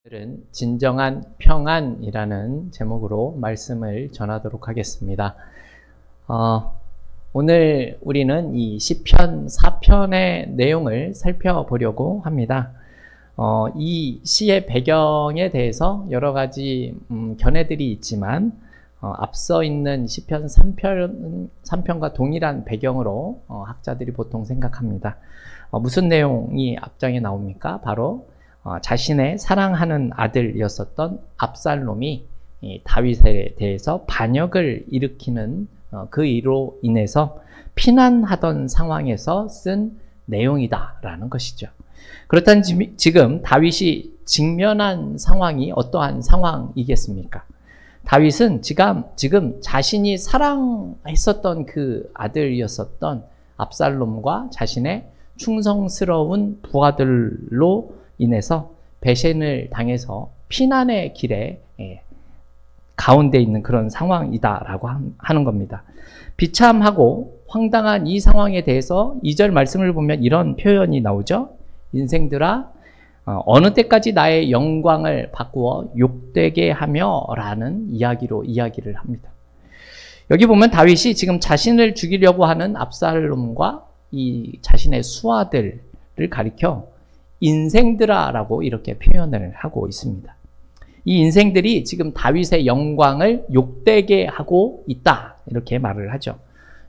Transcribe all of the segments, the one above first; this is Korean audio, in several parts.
오늘은 진정한 평안이라는 제목으로 말씀을 전하도록 하겠습니다. 오늘 우리는 이 시편 4편의 내용을 살펴보려고 합니다. 이 시의 배경에 대해서 여러 가지 견해들이 있지만 앞서 있는 시편 3편과 동일한 배경으로 학자들이 보통 생각합니다. 무슨 내용이 앞장에 나옵니까? 바로 자신의 사랑하는 아들이었었던 압살롬이 다윗에 대해서 반역을 일으키는 그 일로 인해서 피난하던 상황에서 쓴 내용이다라는 것이죠. 그렇다면 지금 다윗이 직면한 상황이 어떠한 상황이겠습니까? 다윗은 지금 자신이 사랑했었던 그 아들이었었던 압살롬과 자신의 충성스러운 부하들로 인해서 배신을 당해서 피난의 길에 가운데 있는 그런 상황이다라고 하는 겁니다. 비참하고 황당한 이 상황에 대해서 2절 말씀을 보면 이런 표현이 나오죠. 인생들아 어느 때까지 나의 영광을 바꾸어 욕되게 하며 라는 이야기를 합니다. 여기 보면 다윗이 지금 자신을 죽이려고 하는 압살롬과 이 자신의 수하들을 가리켜 인생들아라고 이렇게 표현을 하고 있습니다. 이 인생들이 지금 다윗의 영광을 욕되게 하고 있다 이렇게 말을 하죠.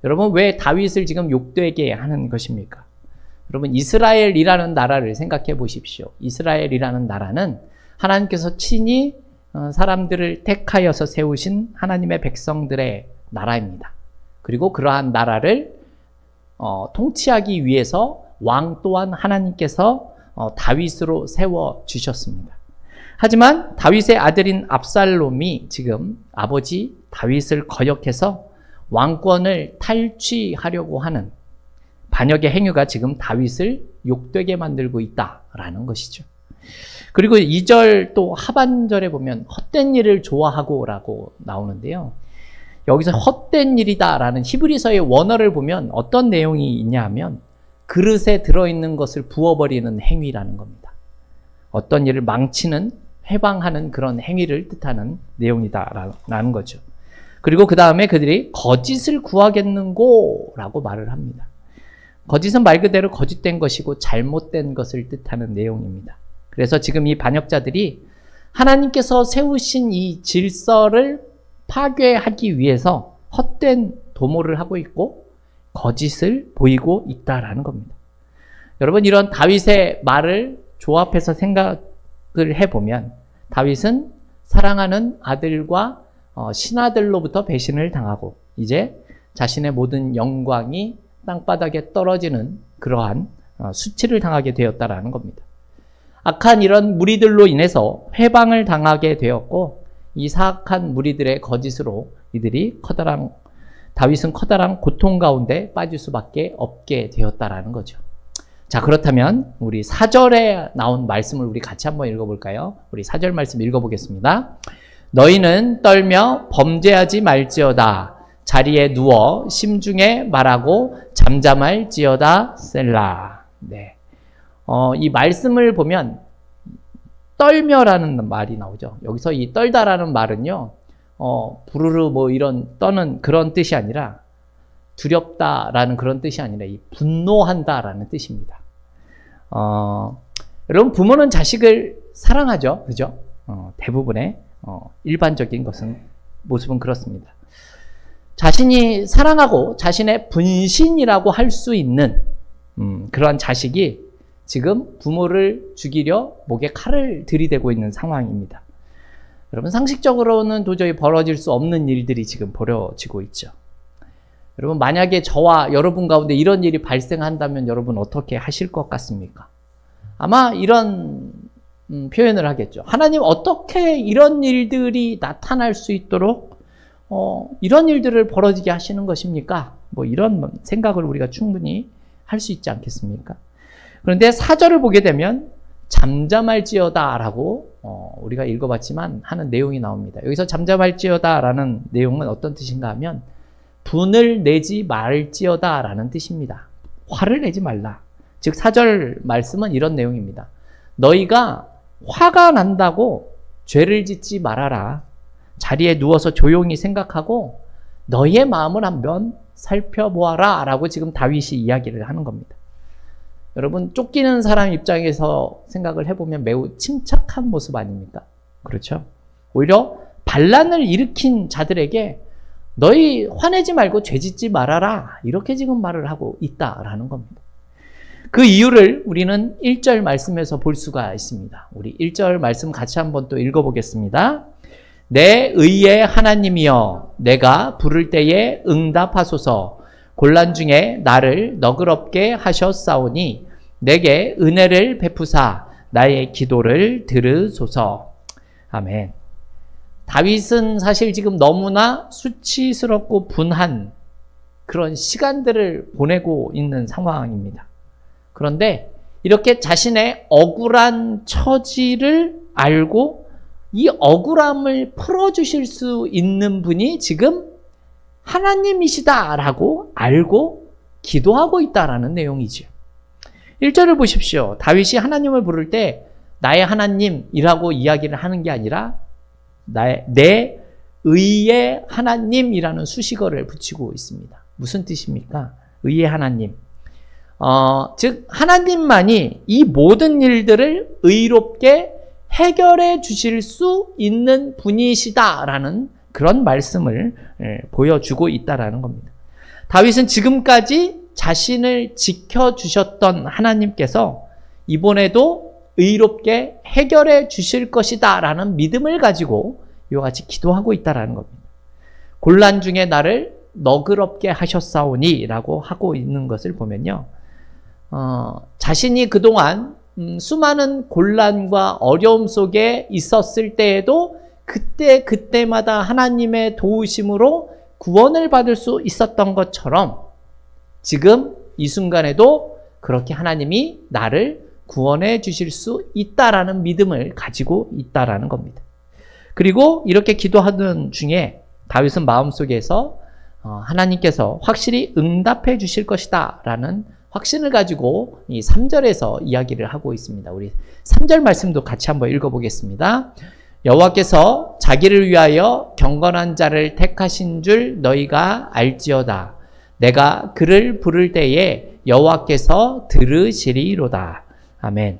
여러분, 왜 다윗을 지금 욕되게 하는 것입니까? 여러분, 이스라엘이라는 나라를 생각해 보십시오. 이스라엘이라는 나라는 하나님께서 친히 사람들을 택하여서 세우신 하나님의 백성들의 나라입니다. 그리고 그러한 나라를 통치하기 위해서 왕 또한 하나님께서 다윗으로 세워주셨습니다. 하지만 다윗의 아들인 압살롬이 지금 아버지 다윗을 거역해서 왕권을 탈취하려고 하는 반역의 행위가 지금 다윗을 욕되게 만들고 있다라는 것이죠. 그리고 2절 또 하반절에 보면 헛된 일을 좋아하고 라고 나오는데요. 여기서 헛된 일이다라는 히브리서의 원어를 보면 어떤 내용이 있냐 하면 그릇에 들어있는 것을 부어버리는 행위라는 겁니다. 어떤 일을 망치는, 회방하는 그런 행위를 뜻하는 내용이다라는 거죠. 그리고 그 다음에 그들이 거짓을 구하겠는고 라고 말을 합니다. 거짓은 말 그대로 거짓된 것이고 잘못된 것을 뜻하는 내용입니다. 그래서 지금 이 반역자들이 하나님께서 세우신 이 질서를 파괴하기 위해서 헛된 도모를 하고 있고 거짓을 보이고 있다라는 겁니다. 여러분, 이런 다윗의 말을 조합해서 생각을 해보면 다윗은 사랑하는 아들과 신하들로부터 배신을 당하고 이제 자신의 모든 영광이 땅바닥에 떨어지는 그러한 수치를 당하게 되었다라는 겁니다. 악한 이런 무리들로 인해서 회방을 당하게 되었고 이 사악한 무리들의 거짓으로 다윗은 커다란 고통 가운데 빠질 수밖에 없게 되었다라는 거죠. 자, 그렇다면 우리 4절에 나온 말씀을 우리 같이 한번 읽어볼까요? 우리 4절 말씀 읽어보겠습니다. 너희는 떨며 범죄하지 말지어다. 자리에 누워 심중에 말하고 잠잠할지어다 셀라. 네. 이 말씀을 보면 떨며라는 말이 나오죠. 여기서 이 떨다라는 말은요, 부르르 이런 떠는 그런 뜻이 아니라 두렵다라는 그런 뜻이 아니라 이 분노한다라는 뜻입니다. 여러분, 부모는 자식을 사랑하죠. 그죠? 대부분의 일반적인 모습은 그렇습니다. 자신이 사랑하고 자신의 분신이라고 할 수 있는 그러한 자식이 지금 부모를 죽이려 목에 칼을 들이대고 있는 상황입니다. 여러분, 상식적으로는 도저히 벌어질 수 없는 일들이 지금 벌어지고 있죠. 여러분, 만약에 저와 여러분 가운데 이런 일이 발생한다면 여러분 어떻게 하실 것 같습니까? 아마 이런 표현을 하겠죠. 하나님, 어떻게 이런 일들이 나타날 수 있도록 이런 일들을 벌어지게 하시는 것입니까? 이런 생각을 우리가 충분히 할 수 있지 않겠습니까? 그런데 4절을 보게 되면 잠잠할지어다 라고 우리가 읽어봤지만 하는 내용이 나옵니다. 여기서 잠잠할지어다 라는 내용은 어떤 뜻인가 하면 분을 내지 말지어다 라는 뜻입니다. 화를 내지 말라. 즉 4절 말씀은 이런 내용입니다. 너희가 화가 난다고 죄를 짓지 말아라. 자리에 누워서 조용히 생각하고 너의 마음을 한번 살펴보아라 라고 지금 다윗이 이야기를 하는 겁니다. 여러분, 쫓기는 사람 입장에서 생각을 해보면 매우 침착한 모습 아닙니까? 그렇죠? 오히려 반란을 일으킨 자들에게 너희 화내지 말고 죄짓지 말아라, 이렇게 지금 말을 하고 있다라는 겁니다. 그 이유를 우리는 1절 말씀에서 볼 수가 있습니다. 우리 1절 말씀 같이 한번 또 읽어보겠습니다. 내 의의 하나님이여, 내가 부를 때에 응답하소서. 곤란 중에 나를 너그럽게 하셨사오니 내게 은혜를 베푸사 나의 기도를 들으소서. 아멘. 다윗은 사실 지금 너무나 수치스럽고 분한 그런 시간들을 보내고 있는 상황입니다. 그런데 이렇게 자신의 억울한 처지를 알고 이 억울함을 풀어주실 수 있는 분이 지금 하나님이시다라고 알고 기도하고 있다라는 내용이죠. 1절을 보십시오. 다윗이 하나님을 부를 때 나의 하나님이라고 이야기를 하는 게 아니라 내 의의 하나님이라는 수식어를 붙이고 있습니다. 무슨 뜻입니까? 의의 하나님. 즉 하나님만이 이 모든 일들을 의롭게 해결해 주실 수 있는 분이시다라는 그런 말씀을 보여주고 있다라는 겁니다. 다윗은 지금까지 자신을 지켜주셨던 하나님께서 이번에도 의롭게 해결해 주실 것이다라는 믿음을 가지고 이와 같이 기도하고 있다라는 겁니다. 곤란 중에 나를 너그럽게 하셨사오니 라고 하고 있는 것을 보면요, 자신이 그동안 수많은 곤란과 어려움 속에 있었을 때에도 그때마다 하나님의 도우심으로 구원을 받을 수 있었던 것처럼 지금 이 순간에도 그렇게 하나님이 나를 구원해 주실 수 있다라는 믿음을 가지고 있다라는 겁니다. 그리고 이렇게 기도하는 중에 다윗은 마음속에서 하나님께서 확실히 응답해 주실 것이다 라는 확신을 가지고 이 3절에서 이야기를 하고 있습니다. 우리 3절 말씀도 같이 한번 읽어보겠습니다. 여호와께서 자기를 위하여 경건한 자를 택하신 줄 너희가 알지어다. 내가 그를 부를 때에 여호와께서 들으시리로다. 아멘.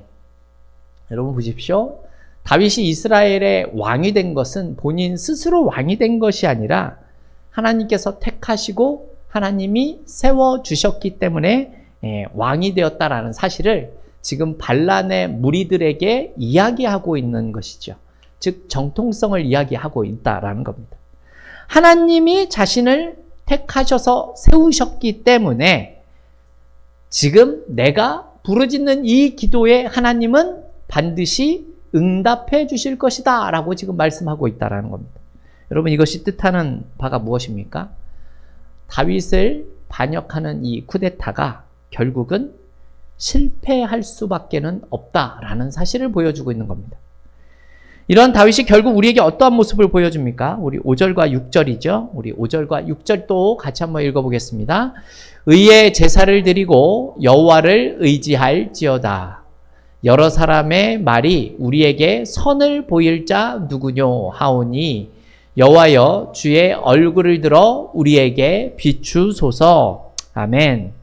여러분 보십시오. 다윗이 이스라엘의 왕이 된 것은 본인 스스로 왕이 된 것이 아니라 하나님께서 택하시고 하나님이 세워주셨기 때문에 왕이 되었다라는 사실을 지금 반란의 무리들에게 이야기하고 있는 것이죠. 즉 정통성을 이야기하고 있다라는 겁니다. 하나님이 자신을 택하셔서 세우셨기 때문에 지금 내가 부르짖는 이 기도에 하나님은 반드시 응답해 주실 것이다 라고 지금 말씀하고 있다는 겁니다. 여러분, 이것이 뜻하는 바가 무엇입니까? 다윗을 반역하는 이 쿠데타가 결국은 실패할 수밖에는 없다라는 사실을 보여주고 있는 겁니다. 이런 다윗이 결국 우리에게 어떠한 모습을 보여줍니까? 우리 5절과 6절이죠. 우리 5절과 6절도 같이 한번 읽어보겠습니다. 의의 제사를 드리고 여호와를 의지할지어다. 여러 사람의 말이 우리에게 선을 보일 자 누구뇨 하오니 여호와여 주의 얼굴을 들어 우리에게 비추소서. 아멘.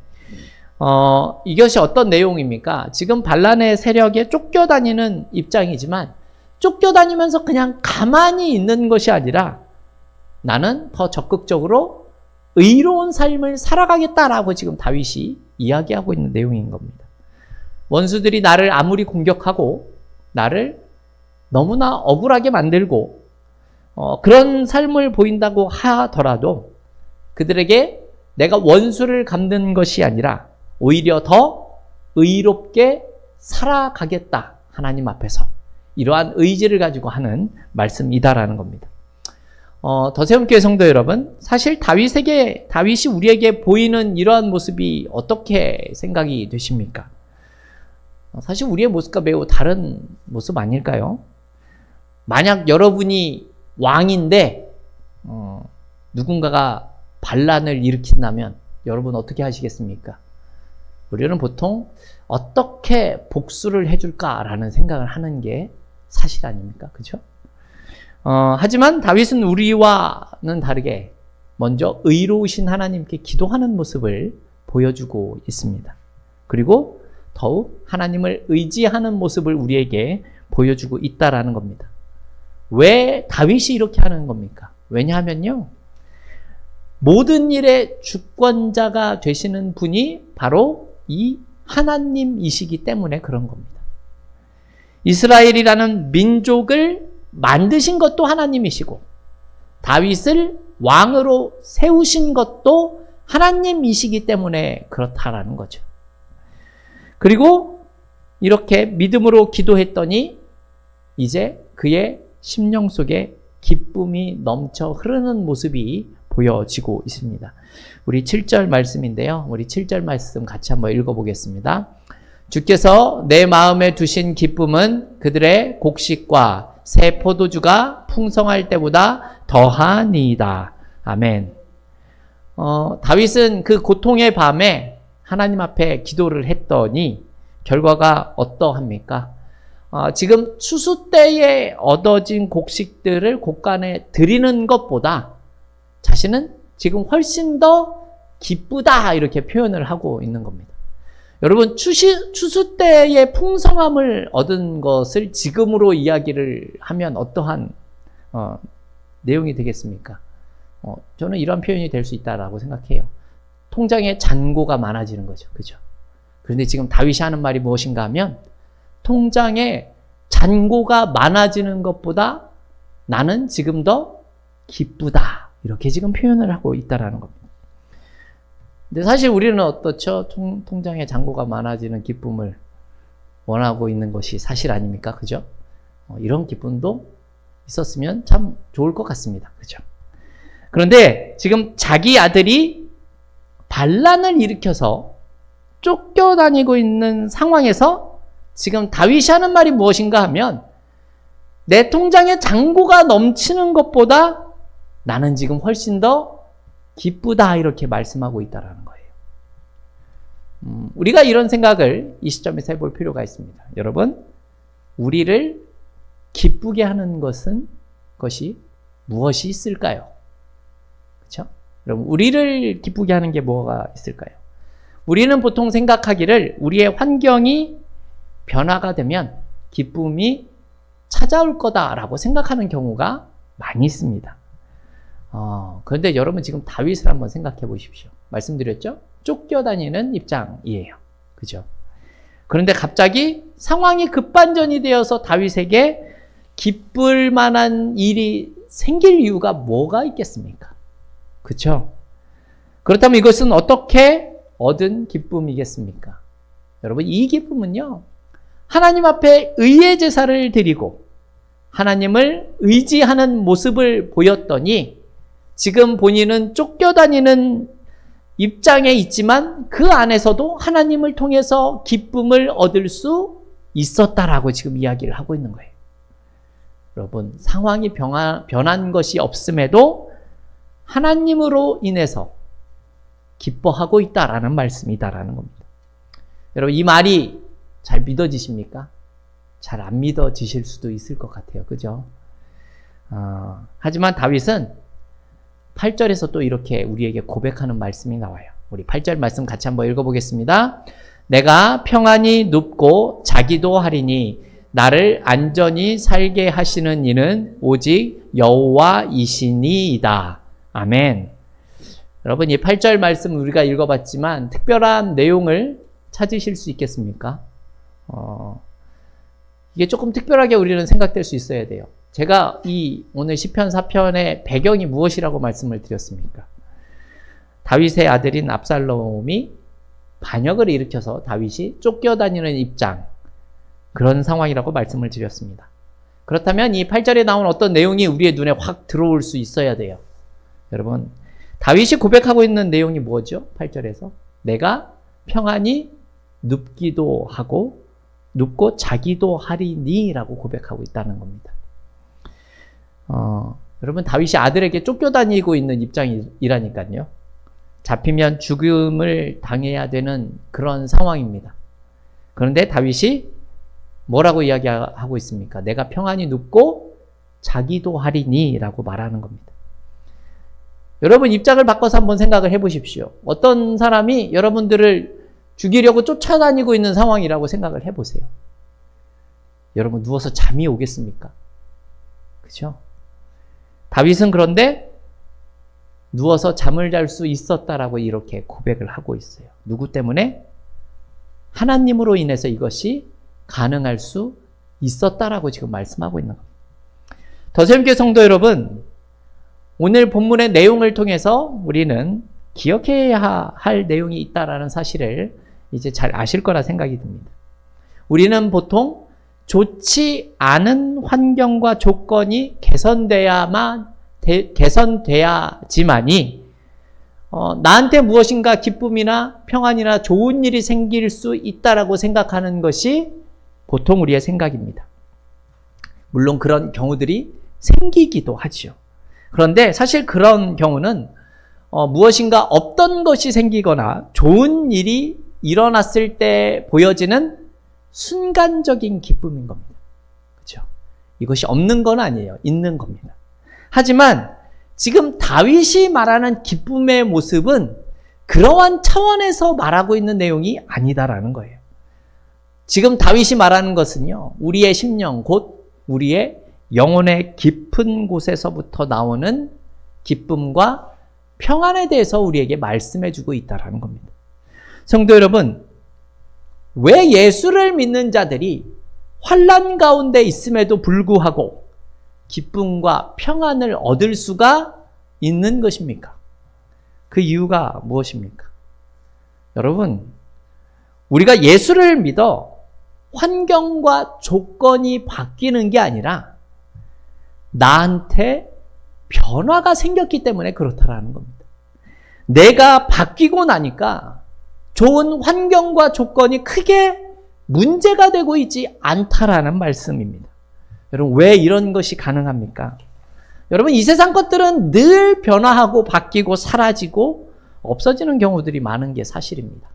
이것이 어떤 내용입니까? 지금 반란의 세력에 쫓겨다니는 입장이지만 쫓겨다니면서 그냥 가만히 있는 것이 아니라 나는 더 적극적으로 의로운 삶을 살아가겠다라고 지금 다윗이 이야기하고 있는 내용인 겁니다. 원수들이 나를 아무리 공격하고 나를 너무나 억울하게 만들고 그런 삶을 보인다고 하더라도 그들에게 내가 원수를 갚는 것이 아니라 오히려 더 의롭게 살아가겠다, 하나님 앞에서. 이러한 의지를 가지고 하는 말씀이다라는 겁니다. 더세움교회 성도 여러분, 사실 다윗이 우리에게 보이는 이러한 모습이 어떻게 생각이 되십니까? 사실 우리의 모습과 매우 다른 모습 아닐까요? 만약 여러분이 왕인데 누군가가 반란을 일으킨다면 여러분 어떻게 하시겠습니까? 우리는 보통 어떻게 복수를 해줄까라는 생각을 하는 게 사실 아닙니까? 그죠? 하지만 다윗은 우리와는 다르게 먼저 의로우신 하나님께 기도하는 모습을 보여주고 있습니다. 그리고 더욱 하나님을 의지하는 모습을 우리에게 보여주고 있다라는 겁니다. 왜 다윗이 이렇게 하는 겁니까? 왜냐하면요, 모든 일의 주권자가 되시는 분이 바로 이 하나님이시기 때문에 그런 겁니다. 이스라엘이라는 민족을 만드신 것도 하나님이시고 다윗을 왕으로 세우신 것도 하나님이시기 때문에 그렇다라는 거죠. 그리고 이렇게 믿음으로 기도했더니 이제 그의 심령 속에 기쁨이 넘쳐 흐르는 모습이 보여지고 있습니다. 우리 7절 말씀인데요. 우리 7절 말씀 같이 한번 읽어보겠습니다. 주께서 내 마음에 두신 기쁨은 그들의 곡식과 새 포도주가 풍성할 때보다 더하니이다. 아멘. 다윗은 그 고통의 밤에 하나님 앞에 기도를 했더니 결과가 어떠합니까? 지금 추수 때에 얻어진 곡식들을 곡간에 드리는 것보다 자신은 지금 훨씬 더 기쁘다 이렇게 표현을 하고 있는 겁니다. 여러분, 추수 때의 풍성함을 얻은 것을 지금으로 이야기를 하면 어떠한 내용이 되겠습니까? 저는 이런 표현이 될 수 있다라고 생각해요. 통장에 잔고가 많아지는 거죠. 그죠? 그런데 지금 다윗이 하는 말이 무엇인가 하면 통장에 잔고가 많아지는 것보다 나는 지금 더 기쁘다. 이렇게 지금 표현을 하고 있다라는 겁니다. 근데 사실 우리는 어떻죠? 통장에 잔고가 많아지는 기쁨을 원하고 있는 것이 사실 아닙니까? 그죠? 이런 기쁨도 있었으면 참 좋을 것 같습니다. 그죠? 그런데 지금 자기 아들이 반란을 일으켜서 쫓겨다니고 있는 상황에서 지금 다윗이 하는 말이 무엇인가 하면 내 통장에 잔고가 넘치는 것보다 나는 지금 훨씬 더 기쁘다 이렇게 말씀하고 있다는 거예요. 우리가 이런 생각을 이 시점에서 해볼 필요가 있습니다. 여러분, 우리를 기쁘게 하는 것이 무엇이 있을까요? 그렇죠? 여러분, 우리를 기쁘게 하는 게 뭐가 있을까요? 우리는 보통 생각하기를 우리의 환경이 변화가 되면 기쁨이 찾아올 거다라고 생각하는 경우가 많이 있습니다. 그런데 여러분 지금 다윗을 한번 생각해 보십시오. 말씀드렸죠? 쫓겨다니는 입장이에요. 그죠? 그런데 갑자기 상황이 급반전이 되어서 다윗에게 기쁠 만한 일이 생길 이유가 뭐가 있겠습니까? 그렇죠? 그렇다면 이것은 어떻게 얻은 기쁨이겠습니까? 여러분, 이 기쁨은요, 하나님 앞에 의의 제사를 드리고 하나님을 의지하는 모습을 보였더니 지금 본인은 쫓겨다니는 입장에 있지만 그 안에서도 하나님을 통해서 기쁨을 얻을 수 있었다라고 지금 이야기를 하고 있는 거예요. 여러분, 상황이 변한 것이 없음에도 하나님으로 인해서 기뻐하고 있다라는 말씀이다라는 겁니다. 여러분, 이 말이 잘 믿어지십니까? 잘 안 믿어지실 수도 있을 것 같아요. 그죠? 하지만 다윗은 8절에서 또 이렇게 우리에게 고백하는 말씀이 나와요. 우리 8절 말씀 같이 한번 읽어보겠습니다. 내가 평안히 눕고 자기도 하리니 나를 안전히 살게 하시는 이는 오직 여호와이시니이다. 아멘. 여러분, 이 8절 말씀 우리가 읽어봤지만 특별한 내용을 찾으실 수 있겠습니까? 이게 조금 특별하게 우리는 생각될 수 있어야 돼요. 제가 이 오늘 시편 4편의 배경이 무엇이라고 말씀을 드렸습니까? 다윗의 아들인 압살롬이 반역을 일으켜서 다윗이 쫓겨다니는 입장, 그런 상황이라고 말씀을 드렸습니다. 그렇다면 이 8절에 나온 어떤 내용이 우리의 눈에 확 들어올 수 있어야 돼요. 여러분, 다윗이 고백하고 있는 내용이 뭐죠? 8절에서 내가 평안히 눕기도 하고 눕고 자기도 하리니 라고 고백하고 있다는 겁니다. 여러분, 다윗이 아들에게 쫓겨다니고 있는 입장이라니까요. 잡히면 죽음을 당해야 되는 그런 상황입니다. 그런데 다윗이 뭐라고 이야기하고 있습니까? 내가 평안히 눕고 자기도 하리니 라고 말하는 겁니다. 여러분 입장을 바꿔서 한번 생각을 해보십시오. 어떤 사람이 여러분들을 죽이려고 쫓아다니고 있는 상황이라고 생각을 해보세요. 여러분 누워서 잠이 오겠습니까? 그죠? 다윗은 그런데 누워서 잠을 잘 수 있었다라고 이렇게 고백을 하고 있어요. 누구 때문에? 하나님으로 인해서 이것이 가능할 수 있었다라고 지금 말씀하고 있는 겁니다. 더샘교회 성도 여러분, 오늘 본문의 내용을 통해서 우리는 기억해야 할 내용이 있다라는 사실을 이제 잘 아실 거라 생각이 듭니다. 우리는 보통 좋지 않은 환경과 조건이 개선돼야지만이 나한테 무엇인가 기쁨이나 평안이나 좋은 일이 생길 수 있다라고 생각하는 것이 보통 우리의 생각입니다. 물론 그런 경우들이 생기기도 하죠. 그런데 사실 그런 경우는 무엇인가 없던 것이 생기거나 좋은 일이 일어났을 때 보여지는 순간적인 기쁨인 겁니다. 그렇죠? 이것이 없는 건 아니에요. 있는 겁니다. 하지만 지금 다윗이 말하는 기쁨의 모습은 그러한 차원에서 말하고 있는 내용이 아니다라는 거예요. 지금 다윗이 말하는 것은요, 우리의 심령, 곧 우리의 영혼의 깊은 곳에서부터 나오는 기쁨과 평안에 대해서 우리에게 말씀해 주고 있다는 겁니다. 성도 여러분, 왜 예수를 믿는 자들이 환난 가운데 있음에도 불구하고 기쁨과 평안을 얻을 수가 있는 것입니까? 그 이유가 무엇입니까? 여러분, 우리가 예수를 믿어 환경과 조건이 바뀌는 게 아니라 나한테 변화가 생겼기 때문에 그렇다라는 겁니다. 내가 바뀌고 나니까 좋은 환경과 조건이 크게 문제가 되고 있지 않다라는 말씀입니다. 여러분, 왜 이런 것이 가능합니까? 여러분, 이 세상 것들은 늘 변화하고 바뀌고 사라지고 없어지는 경우들이 많은 게 사실입니다.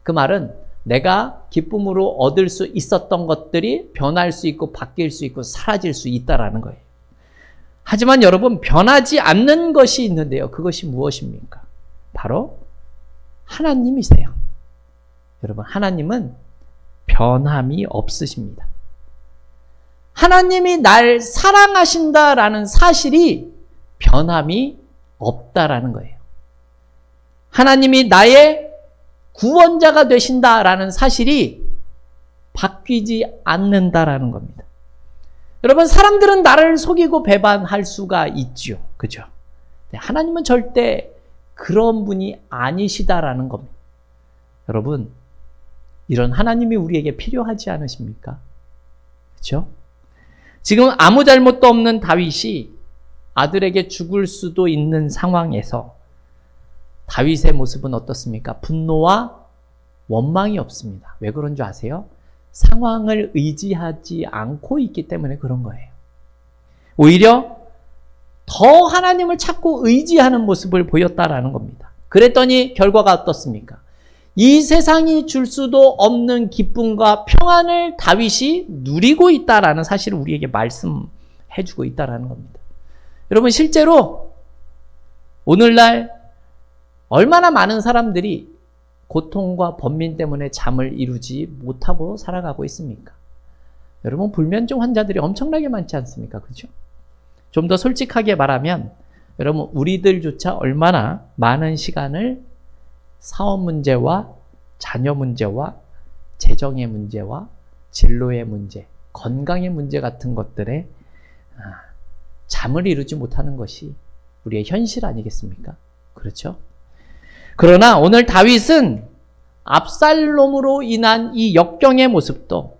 그 말은 내가 기쁨으로 얻을 수 있었던 것들이 변할 수 있고 바뀔 수 있고 사라질 수 있다라는 거예요. 하지만 여러분, 변하지 않는 것이 있는데요. 그것이 무엇입니까? 바로 하나님이세요. 여러분, 하나님은 변함이 없으십니다. 하나님이 날 사랑하신다라는 사실이 변함이 없다라는 거예요. 하나님이 나의 구원자가 되신다라는 사실이 바뀌지 않는다라는 겁니다. 여러분, 사람들은 나를 속이고 배반할 수가 있죠. 그죠? 하나님은 절대 그런 분이 아니시다라는 겁니다. 여러분, 이런 하나님이 우리에게 필요하지 않으십니까? 그렇죠? 지금 아무 잘못도 없는 다윗이 아들에게 죽을 수도 있는 상황에서 다윗의 모습은 어떻습니까? 분노와 원망이 없습니다. 왜 그런 줄 아세요? 상황을 의지하지 않고 있기 때문에 그런 거예요. 오히려 더 하나님을 찾고 의지하는 모습을 보였다라는 겁니다. 그랬더니 결과가 어떻습니까? 이 세상이 줄 수도 없는 기쁨과 평안을 다윗이 누리고 있다라는 사실을 우리에게 말씀해주고 있다라는 겁니다. 여러분, 실제로 오늘날 얼마나 많은 사람들이 고통과 번민 때문에 잠을 이루지 못하고 살아가고 있습니까? 여러분, 불면증 환자들이 엄청나게 많지 않습니까? 그죠? 좀 더 솔직하게 말하면 여러분, 우리들조차 얼마나 많은 시간을 사업 문제와 자녀 문제와 재정의 문제와 진로의 문제, 건강의 문제 같은 것들에 잠을 이루지 못하는 것이 우리의 현실 아니겠습니까? 그렇죠? 그러나 오늘 다윗은 압살롬으로 인한 이 역경의 모습도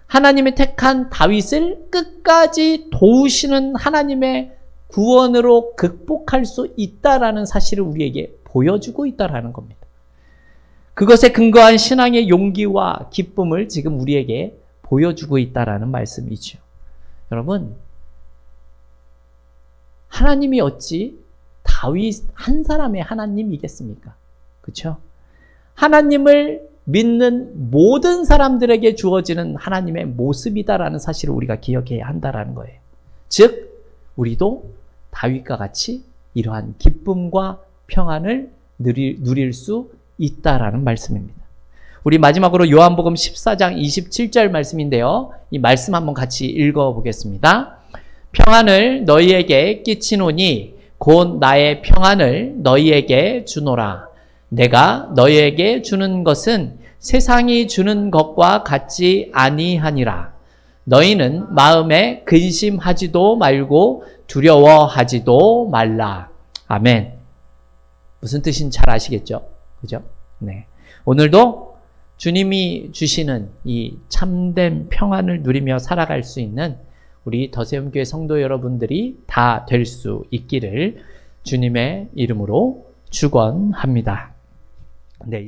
하나님이 택한 다윗을 끝까지 도우시는 하나님의 구원으로 극복할 수 있다라는 사실을 우리에게 보여주고 있다라는 겁니다. 그것에 근거한 신앙의 용기와 기쁨을 지금 우리에게 보여주고 있다라는 말씀이죠. 여러분, 하나님이 어찌 다윗 한 사람의 하나님이겠습니까? 그렇죠? 하나님을 믿는 모든 사람들에게 주어지는 하나님의 모습이다라는 사실을 우리가 기억해야 한다라는 거예요. 즉 우리도 다윗과 같이 이러한 기쁨과 평안을 누릴 수 있다라는 말씀입니다. 우리 마지막으로 요한복음 14장 27절 말씀인데요. 이 말씀 한번 같이 읽어보겠습니다. 평안을 너희에게 끼치노니 곧 나의 평안을 너희에게 주노라. 내가 너희에게 주는 것은 세상이 주는 것과 같지 아니하니라. 너희는 마음에 근심하지도 말고 두려워하지도 말라. 아멘. 무슨 뜻인지 잘 아시겠죠? 그죠? 네. 오늘도 주님이 주시는 이 참된 평안을 누리며 살아갈 수 있는 우리 더세움교회 성도 여러분들이 다 될 수 있기를 주님의 이름으로 축원합니다. 네.